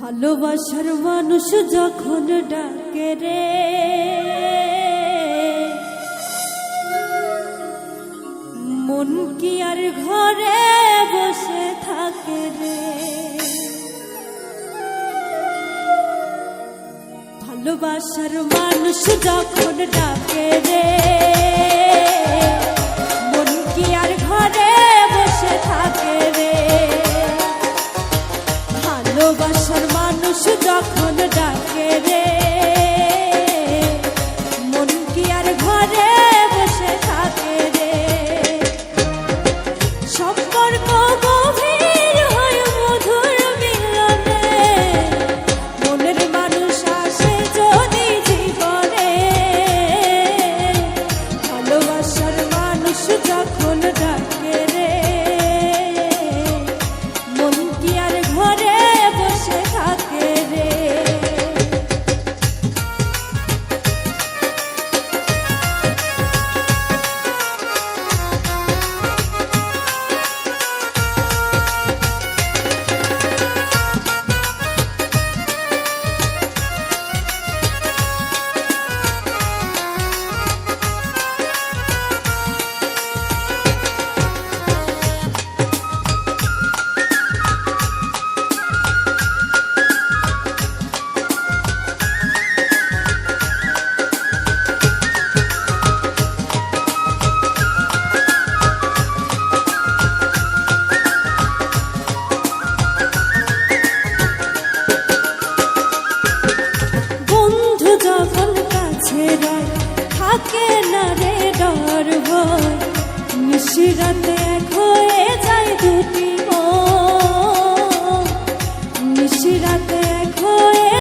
ভালোবাসার মানুষ যখন ডাকে রে, মন কি আর ঘরে বসে থাকে রে। ভালোবাসার মানুষ যখন ডাকে রে, মন কি আর ঘরে বসে থাকে রে। ভালোবাসার মানুষ যখন ডাকে রে, মন কি আর ঘরে বসে থাকে রে। সম্পর্ক গভীর হয় মধুর মিলনে, মনের মানুষ আসে যদি জীবনে। ভালোবাসার মানুষ যখন ডাকে রে, মন কি আর ঘরে বসে থাকে রে। থাকে না রে ডর ভয়, নিশিরাতে এক হয়ে যায় দুটি মন। নিশিরাতে